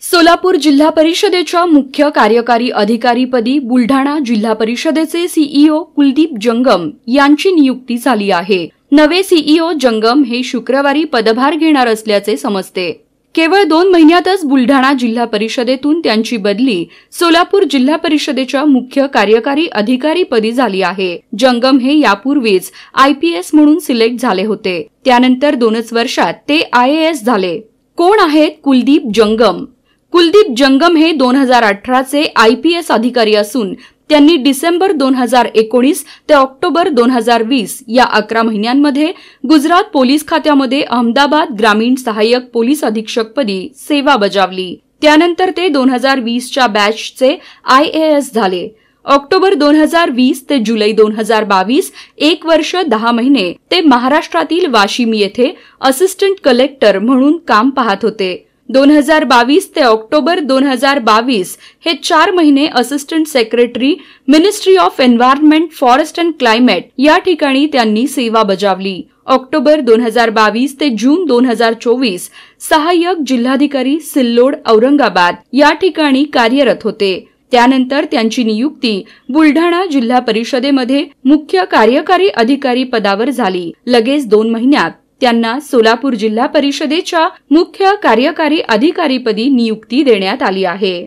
सोलापूर जिल्हा परिषदेच्या मुख्य कार्यकारी अधिकारीपदी बुलढाणा जिल्हा परिषदेचे सीईओ कुलदीप जंगम यांची नियुक्ती झाली आहे। नवे सीईओ जंगम हे शुक्रवारी पदभार घेणार असल्याचे समजते। केवळ 2 महिन्यातच बुलढाणा जिल्हा परिषदेतून त्यांची बदली सोलापूर जिल्हा परिषदेच्या मुख्य कार्यकारी अधिकारीपदी झाली आहे। जंगम हे यापूर्वीच IPS म्हणून सिलेक्ट झाले होते। त्यानंतर 2च वर्षात ते IAS झाले। कोण आहेत कुलदीप जंगम? कुलदीप जंगम हे 2018 चे IPS अधिकारी असून त्यांनी डिसेंबर 2019 ते ऑक्टोबर 2020 या 11 महिन्यांमध्ये गुजरात पोलीस खात्यामध्ये अहमदाबाद ग्रामीण सहाय्यक पोलीस अधीक्षकपदी सेवा बजावली। त्यानंतर ते 2020 च्या बॅचचे IAS झाले। ऑक्टोबर 2020 ते जुलै 2022 1 वर्ष 10 महिने ते महाराष्ट्रातील वाशिम येथे असिस्टंट कलेक्टर म्हणून काम पाहत होते। 2022 ते ऑक्टोबर 2022 हे 4 महिने assistant secretary ministry of environment forest and climate या ठिकाणी त्यांनी सेवा बजावली। ऑक्टोबर 2022 ते जून 2024 सहाय्यक जिल्हाधिकारी सिल्लोड औरंगाबाद या ठिकाणी कार्यरत होते। त्यानंतर त्यांची नियुक्ती बुलढाणा जिल्हा परिषदेमध्ये मुख्य कार्यकारी अधिकारी पदावर झाली। लगेच 2 महिन्यात त्यांना सोलापूर जिल्हा परिषदेच्या मुख्य कार्यकारी अधिकारीपदी नियुक्ती देण्यात आली आहे।